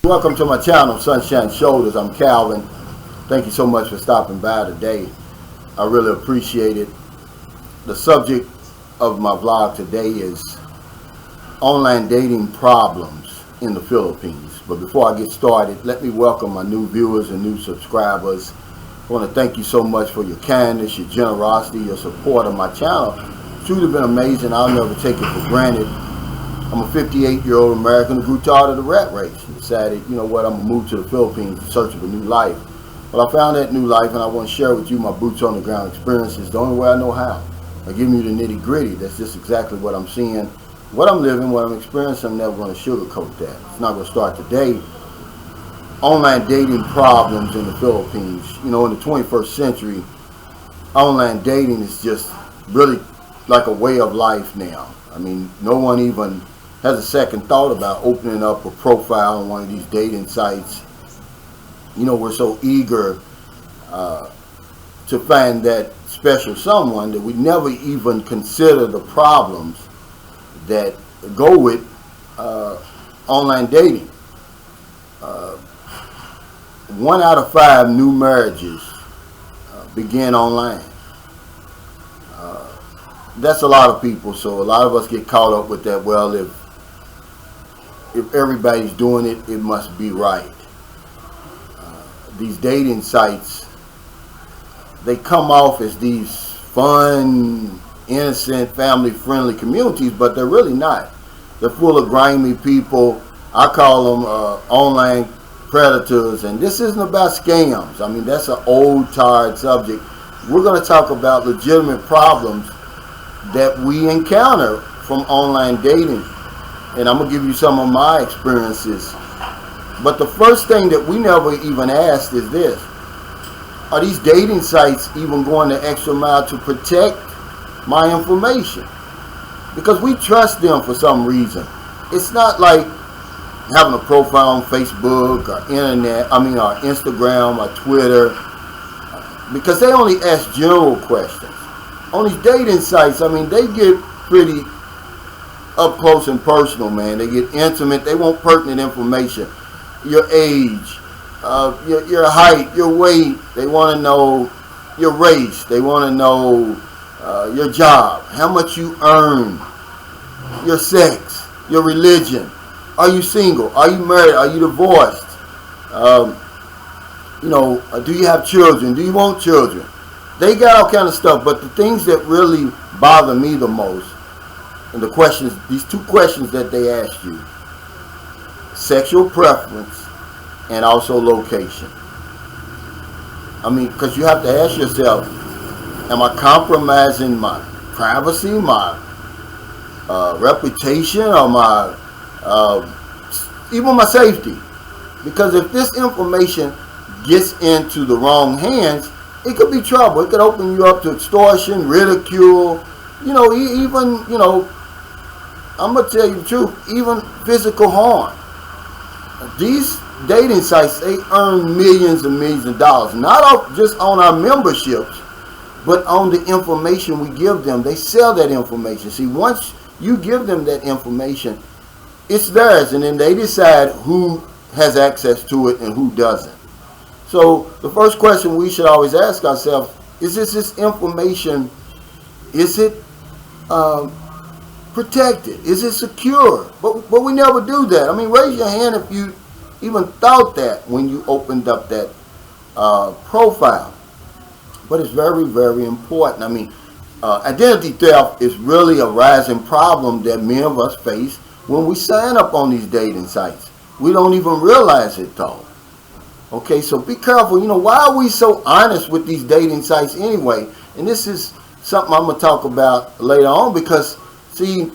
Welcome to my channel, Sunshine Shoulders. I'm Calvin. Thank you so much for stopping by today. I really appreciate it. The subject of my vlog today is online dating problems in the Philippines. But before I get started, let me welcome my new viewers and new subscribers. I want to thank you so much for your kindness, your generosity, your support of my channel. It's truly been amazing. I'll never take it for granted. I'm a 58-year-old American who grew tired of the rat race and decided, you know what, I'm going to move to the Philippines in search of a new life. Well, I found that new life, and I want to share with you my boots on the ground experiences the only way I know how. By giving you the nitty-gritty. That's just exactly what I'm seeing, what I'm living, what I'm experiencing. I'm never going to sugarcoat that. It's not going to start today. Online dating problems in the Philippines. You know, in the 21st century, online dating is just really like a way of life now. I mean, no one even has a second thought about opening up a profile on one of these dating sites. You know, we're so eager to find that special someone that we never even consider the problems that go with online dating. 1 out of 5 new marriages begin online. That's a lot of people, so a lot of us get caught up with that. Well, if everybody's doing it, it must be right. These dating sites, they come off as these fun, innocent, family-friendly communities, but they're really not. They're full of grimy people. I call them online predators, and this isn't about scams. I mean, that's an old, tired subject. We're going to talk about legitimate problems that we encounter from online dating. And I'm going to give you some of my experiences. But the first thing that we never even asked is this. Are these dating sites even going the extra mile to protect my information? Because we trust them for some reason. It's not like having a profile on Facebook or or Instagram or Twitter. Because they only ask general questions. On these dating sites, I mean, they get pretty up close and personal, man. They get intimate. They want pertinent information. Your age, your height, your weight. They want to know your race. They want to know your job, how much you earn, your sex, your religion. Are you single? Are you married? Are you divorced? Do you have children? Do you want children? They got all kind of stuff, but the things that really bother me the most, and the questions, these 2 questions that they ask you: sexual preference and also location. I mean, because you have to ask yourself, am I compromising my privacy, my reputation, or my even my safety? Because if this information gets into the wrong hands, it could be trouble. It could open you up to extortion, ridicule, I'm going to tell you the truth, even physical harm. These dating sites, they earn millions and millions of dollars, not just on our memberships, but on the information we give them. They sell that information. See, once you give them that information, it's theirs, and then they decide who has access to it and who doesn't. So the first question we should always ask ourselves is this information, is it protected? Is it secure? But we never do that. I mean, raise your hand if you even thought that when you opened up that profile. But it's very, very important. I mean, identity theft is really a rising problem that many of us face when we sign up on these dating sites. We don't even realize it though. Okay, so be careful. Why are we so honest with these dating sites anyway? And this is something I'm going to talk about later on, because, see,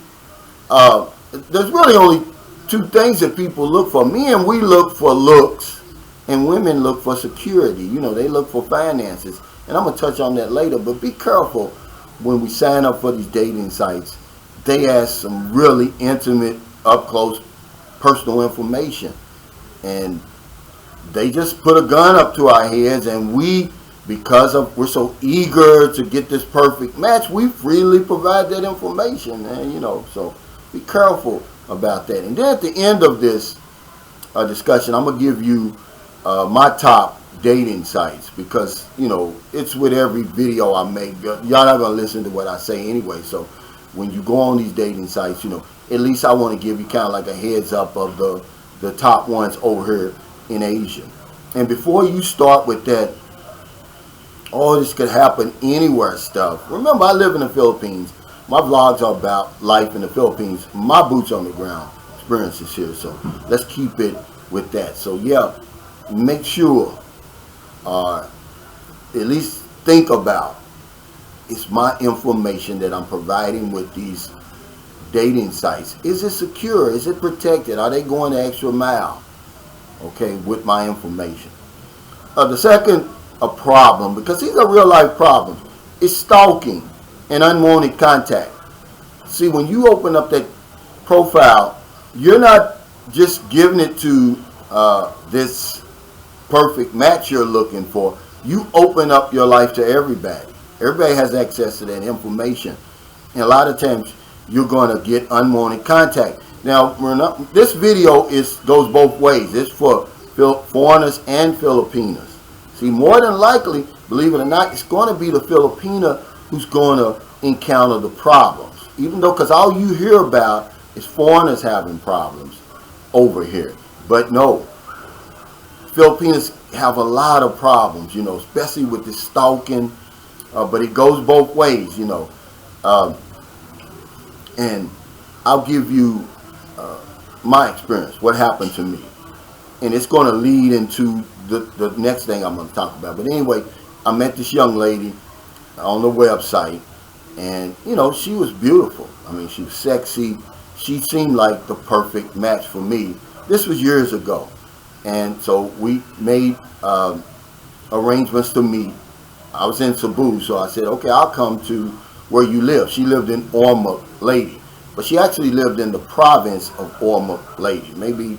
there's really only 2 things that people look for. Men, we look for looks, and women look for security. They look for finances. And I'm going to touch on that later, but be careful when we sign up for these dating sites. They ask some really intimate, up-close, personal information. And they just put a gun up to our heads, and because we're so eager to get this perfect match, we freely provide that information, and so be careful about that. And then at the end of this discussion, I'm gonna give you my top dating sites, because it's with every video I make. Y'all not gonna listen to what I say anyway. So when you go on these dating sites, at least I want to give you kind of like a heads up of the top ones over here in Asia. And before you start with that, all this could happen anywhere stuff. Remember, I live in the Philippines. My vlogs are about life in the Philippines. My boots on the ground experiences here. So let's keep it with that. So yeah, make sure, at least think about, it's my information that I'm providing with these dating sites. Is it secure? Is it protected? Are they going the extra mile? Okay, with my information. The second problem, because these are real life problems, is stalking and unwanted contact. See, when you open up that profile, you're not just giving it to this perfect match you're looking for. You open up your life to everybody. Everybody has access to that information. And a lot of times you're going to get unwanted contact. Now, this video goes both ways. It's for foreigners and Filipinos. See, more than likely, believe it or not, it's going to be the Filipina who's going to encounter the problems. Even though, because all you hear about is foreigners having problems over here. But no, Filipinos have a lot of problems, especially with this stalking. But it goes both ways, and I'll give you my experience, what happened to me. And it's going to lead into the next thing I'm going to talk about. But anyway, I met this young lady on the website, and she was beautiful. I mean, she was sexy. She seemed like the perfect match for me. This was years ago, and so we made arrangements to meet. I was in Cebu, so I said, okay, I'll come to where you live. She lived in Ormoc, Lady, but she actually lived in the province of Ormoc, Lady, maybe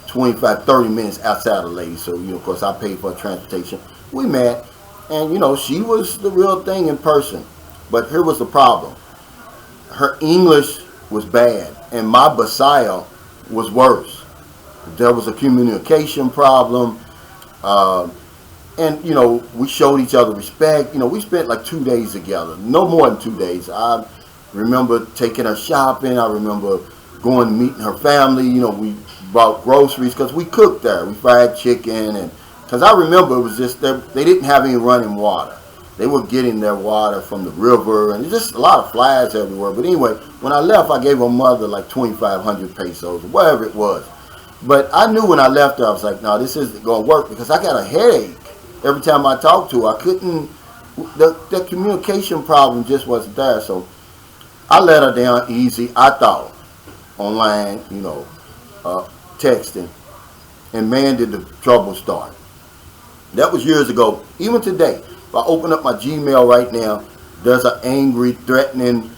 25, 30 minutes outside of Lady. So, of course, I paid for her transportation. We met, and, she was the real thing in person. But here was the problem. Her English was bad, and my Bisaya was worse. There was a communication problem, and, we showed each other respect. We spent like 2 days together, no more than 2 days. I remember taking her shopping. I remember going and meeting her family. We bought groceries because we cooked there. We fried chicken, and because I remember it was just they didn't have any running water. They were getting their water from the river, and just a lot of flies everywhere. But anyway, when I left, I gave her mother like 2,500 pesos, or whatever it was. But I knew when I left her, I was like, no, this isn't going to work, because I got a headache every time I talked to her. I couldn't, the communication problem just wasn't there. So I let her down easy, I thought, online, texting. And man, did the trouble start. That was years ago. Even today, if I open up my Gmail right now, there's an angry, threatening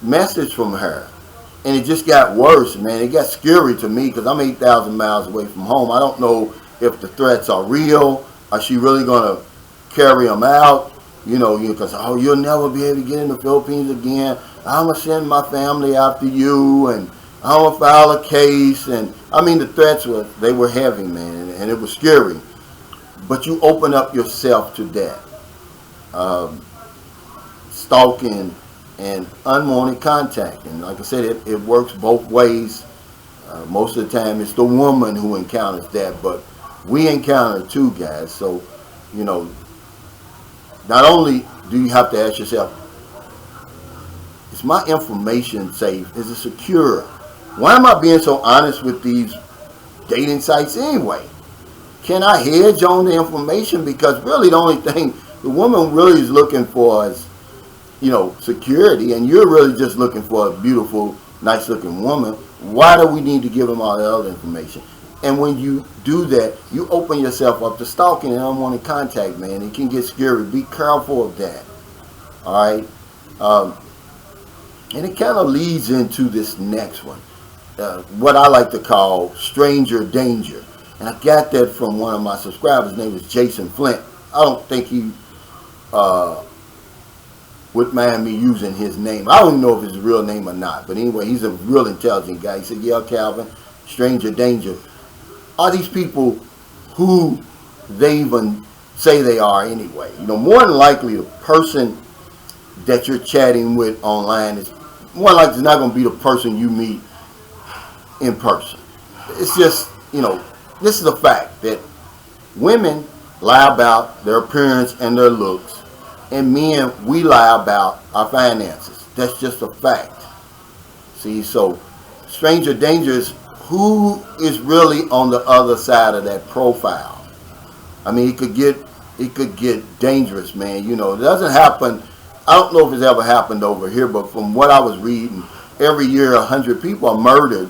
message from her. And it just got worse, man. It got scary to me, because I'm 8,000 miles away from home. I don't know if the threats are real. Are she really going to carry them out? Because, you'll never be able to get in the Philippines again. I'm going to send my family after you, and I'm going to file a case. And, I mean, the threats they were heavy, man, and it was scary. But you open up yourself to that. Stalking and unwanted contact. And like I said, it works both ways. Most of the time, it's the woman who encounters that, but we encounter it too, guys. So, not only do you have to ask yourself, is my information safe? Is it secure? Why am I being so honest with these dating sites anyway? Can I hedge on the information? Because really the only thing the woman really is looking for is, security, and you're really just looking for a beautiful, nice looking woman. Why do we need to give them all the other information? And when you do that, you open yourself up to stalking and unwanted contact, man. It can get scary. Be careful of that. All right? And it kind of leads into this next one. What I like to call stranger danger. And I got that from one of my subscribers. His name is Jason Flint. I don't think he would mind me using his name. I don't even know if it's his real name or not. But anyway, he's a real intelligent guy. He said, yeah, Calvin, stranger danger, are these people who they even say they are anyway? More than likely the person that you're chatting with online is more likely it's not going to be the person you meet in person. It's just, this is a fact that women lie about their appearance and their looks, and men, we lie about our finances. That's just a fact. See, so stranger danger is who is really on the other side of that profile. I mean, it could get dangerous, man. It doesn't happen. I don't know if it's ever happened over here, but from what I was reading, every year 100 people are murdered,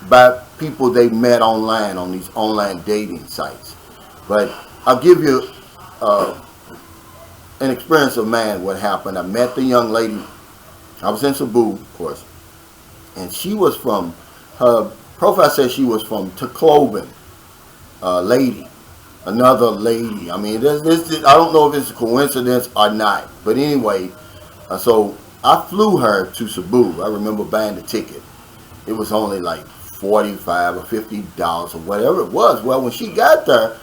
by people they met online on these online dating sites. But I'll give you an experience of mine, what happened. I met the young lady. I was in Cebu, of course, and she was from, her profile says she was from Tacloban, lady, another lady. I mean, I don't know if it's a coincidence or not, but anyway, so I flew her to Cebu. I remember buying the ticket. It was only like $45 or $50 or whatever it was. Well, when she got there,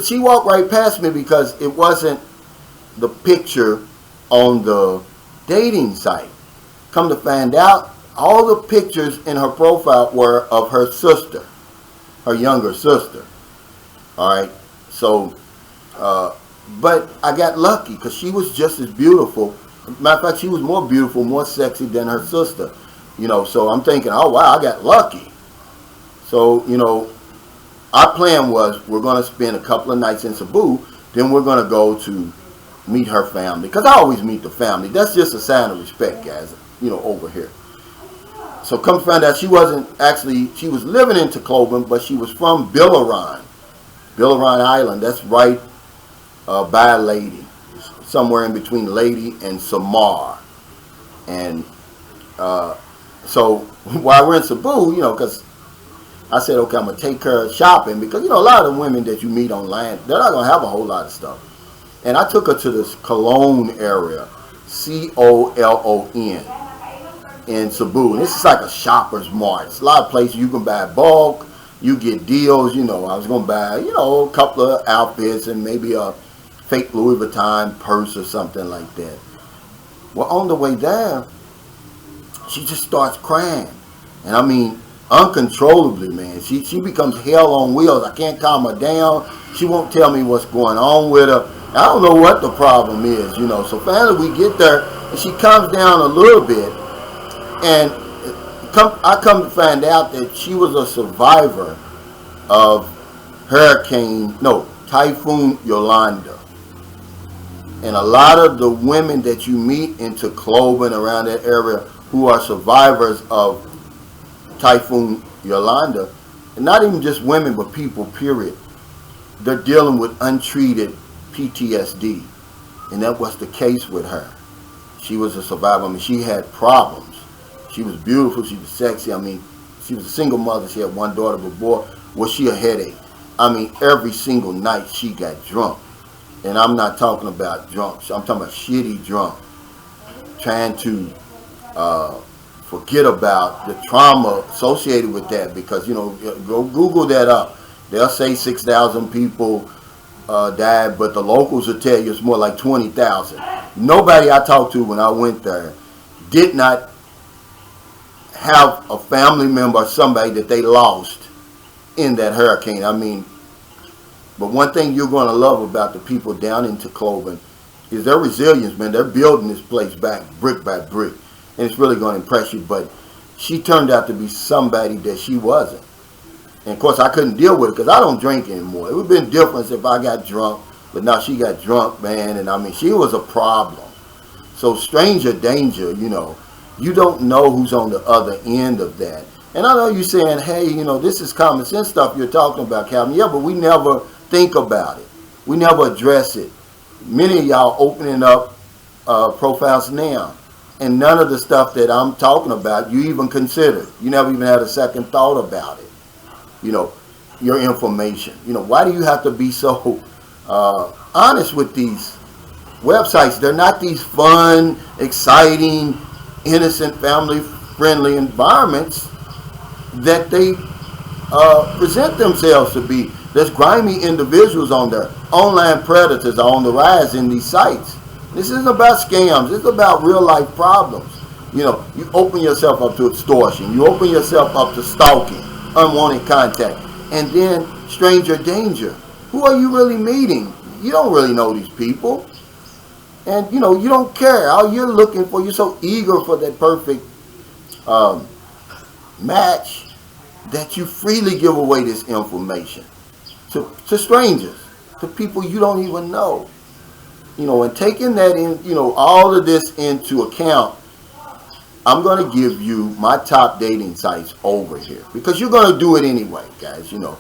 she walked right past me because it wasn't the picture on the dating site. Come to find out, all the pictures in her profile were of her sister, her younger sister. All right, so, but I got lucky because she was just as beautiful. Matter of fact, she was more beautiful, more sexy than her sister. So I'm thinking, oh wow, I got lucky. So, our plan was we're going to spend a couple of nights in Cebu, then we're going to go to meet her family. Because I always meet the family. That's just a sign of respect, guys, over here. So come to find out she wasn't actually, she was living in Tacloban, but she was from Biliran Island. That's right by Lady. Somewhere in between Lady and Samar. And so while we're in Cebu, because I said, okay, I'm going to take her shopping because, a lot of the women that you meet online, they're not going to have a whole lot of stuff. And I took her to this Cologne area, Colon, in Cebu. And this is like a shopper's mart. It's a lot of places you can buy bulk, you get deals. I was going to buy, a couple of outfits and maybe a fake Louis Vuitton purse or something like that. Well, on the way there, she just starts crying. And I mean, uncontrollably, man. She becomes hell on wheels. I can't calm her down. She won't tell me what's going on with her. I don't know what the problem is, So finally we get there, and she calms down a little bit. And I come to find out that she was a survivor of Typhoon Yolanda. And a lot of the women that you meet in Tacloban, around that area, who are survivors of Typhoon Yolanda, and not even just women, but people, period, they're dealing with untreated PTSD. And that was the case with her. She was a survivor. I mean, she had problems. She was beautiful. She was sexy. I mean, she was a single mother. She had one daughter, but boy, was she a headache. I mean, every single night she got drunk. And I'm not talking about drunk. I'm talking about shitty drunk. Trying to forget about the trauma associated with that, because go Google that up. They'll say 6,000 people died, but the locals will tell you it's more like 20,000. Nobody I talked to when I went there did not have a family member or somebody that they lost in that hurricane. I mean, but one thing you're going to love about the people down in Tacloban is their resilience, man. They're building this place back brick by brick. And it's really going to impress you. But she turned out to be somebody that she wasn't. And of course, I couldn't deal with it because I don't drink anymore. It would have been different if I got drunk. But now she got drunk, man. And I mean, she was a problem. So stranger danger, you don't know who's on the other end of that. And I know you're saying, hey, this is common sense stuff you're talking about, Calvin. Yeah, but we never think about it. We never address it. Many of y'all opening up profiles now. And none of the stuff that I'm talking about you even considered. You never even had a second thought about it. Your information. Why do you have to be so honest with these websites? They're not these fun, exciting, innocent, family-friendly environments that they present themselves to be. There's grimy individuals on there. Online predators are on the rise in these sites. This isn't about scams. It's about real life problems. You know, you open yourself up to extortion. You open yourself up to stalking, unwanted contact, and then stranger danger. Who are you really meeting? You don't really know these people. And, you know, you don't care. All you're looking for, you're so eager for that perfect match that you freely give away this information to strangers, to people you don't even know. You know, and taking that in, you know, all of this into account, I'm going to give you my top dating sites over here. Because you're going to do it anyway, guys, you know.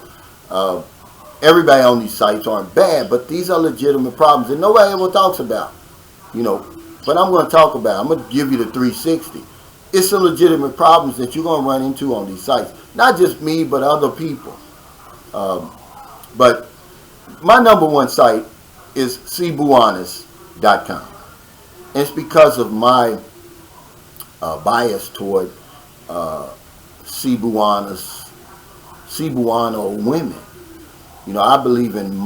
Everybody on these sites aren't bad, but these are legitimate problems that nobody ever talks about. You know, but I'm going to talk about, I'm going to give you the 360. It's some legitimate problems that you're going to run into on these sites. Not just me, but other people. But my number one site is cebuanas.com. And it's because of my bias toward Cebuano women. You know, I believe in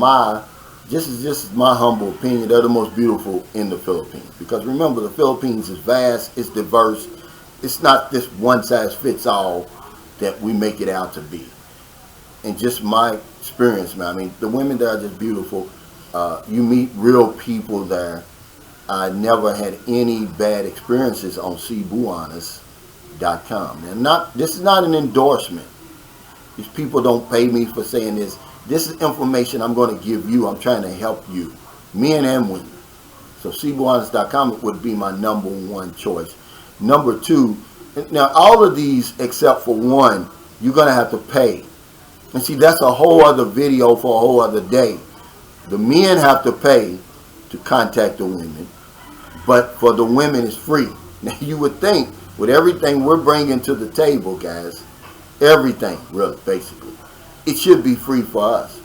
this is my humble opinion, they're the most beautiful in the Philippines. Because remember, the Philippines is vast, it's diverse. It's not this one size fits all that we make it out to be. And just my experience, man, I mean, the women there are just beautiful. You meet real people there. I never had any bad experiences on cebuanas.com. And this is not an endorsement. These people don't pay me for saying this. This is information I'm going to give you. I'm trying to help you, men and women. So cebuanas.com would be my number one choice. Number two, now all of these except for one, you're going to have to pay. And see, that's a whole other video for a whole other day. The men have to pay to contact the women, but for the women it's free. Now you would think with everything we're bringing to the table, guys, everything really basically, it should be free for us,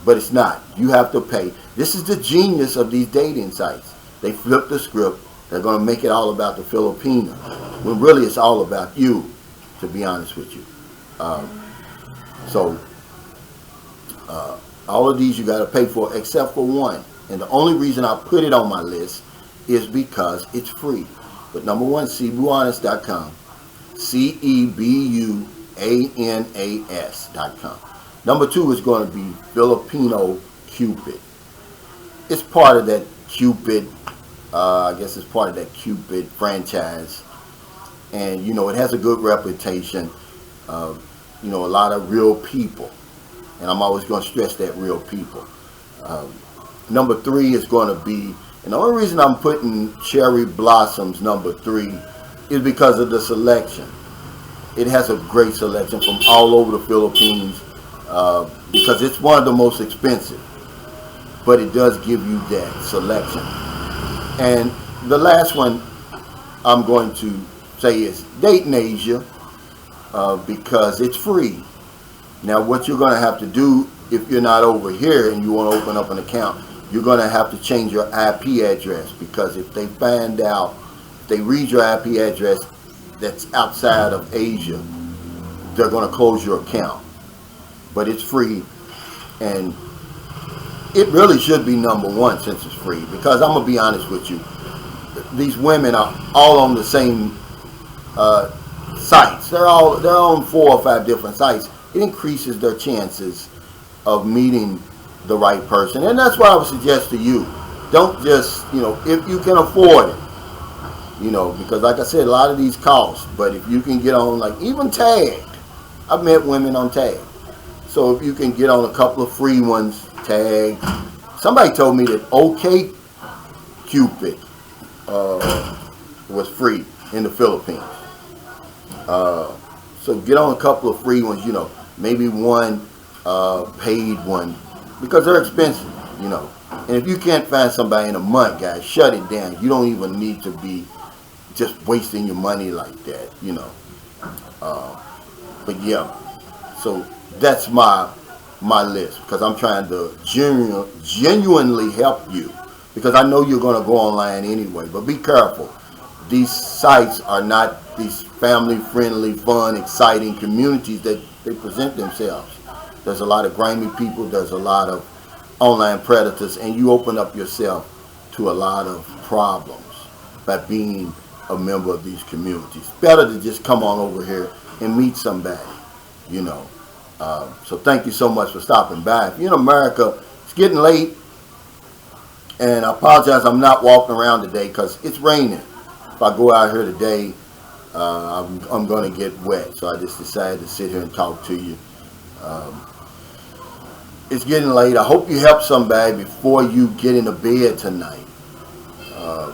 but it's not. You have to pay. This is the genius of these dating sites. They flip the script. They're going to make it all about the Filipino, when really it's all about you, to be honest with you. All of these you got to pay for except for one. And the only reason I put it on my list is because it's free. But number one, cebuanas.com. CEBUANAS.com. Number two is going to be Filipino Cupid. It's part of that Cupid, I guess it's part of that Cupid franchise. And, you know, it has a good reputation. You know, a lot of real people. And I'm always going to stress that real people. Number three is going to be, and the only reason I'm putting Cherry Blossoms number 3 is because of the selection. It has a great selection from all over the Philippines because it's one of the most expensive. But it does give you that selection. And the last one I'm going to say is Dating Asia because it's free. Now what you're going to have to do if you're not over here and you want to open up an account, you're going to have to change your IP address, because if they find out, if they read your IP address that's outside of Asia, they're going to close your account. But it's free, and it really should be number one since it's free, because I'm going to be honest with you, these women are all on the same sites. They're on 4 or 5 different sites. It increases their chances of meeting the right person. And that's what I would suggest to you. Don't just, you know, if you can afford it, you know, because like I said, a lot of these cost. But if you can get on, like even Tag, I've met women on Tag. So if you can get on a couple of free ones, Tag. Somebody told me that OK Cupid was free in the Philippines. So get on a couple of free ones, you know, maybe one paid one, because they're expensive, you know. And if you can't find somebody in a month, guys, shut it down. You don't even need to be just wasting your money like that, you know. But yeah, so that's my list, because I'm trying to genuinely help you, because I know you're going to go online anyway. But be careful. these sites are not these family-friendly, fun, exciting communities that they present themselves. There's a lot of grimy people. There's a lot of online predators, and you open up yourself to a lot of problems by being a member of these communities. Better to just come on over here and meet somebody, you know. So thank you so much for stopping by. If you're in America, it's getting late, and I apologize I'm not walking around today because it's raining. If I go out here today, I'm going to get wet. So I just decided to sit here and talk to you. It's getting late. I hope you help somebody before you get into bed tonight.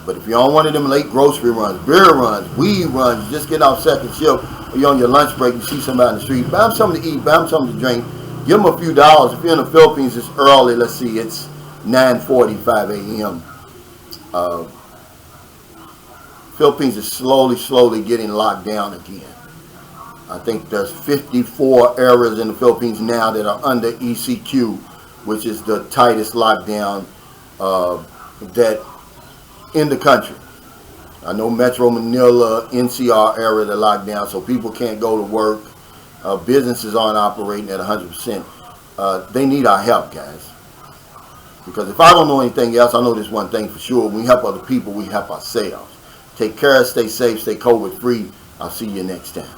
But if you're on one of them late grocery runs, beer runs, weed runs, you just get off second shift, or you're on your lunch break, you see somebody in the street, buy them something to eat, buy them something to drink, give them a few dollars. If you're in the Philippines, it's early. Let's see, it's 9:45 a.m. Philippines is slowly getting locked down again. I think there's 54 areas in the Philippines now that are under ECQ, which is the tightest lockdown that in the country. I know Metro Manila, NCR area are locked down, so people can't go to work. Businesses aren't operating at 100%. They need our help, guys. Because if I don't know anything else, I know this one thing for sure. When we help other people, we help ourselves. Take care, stay safe, stay COVID free. I'll see you next time.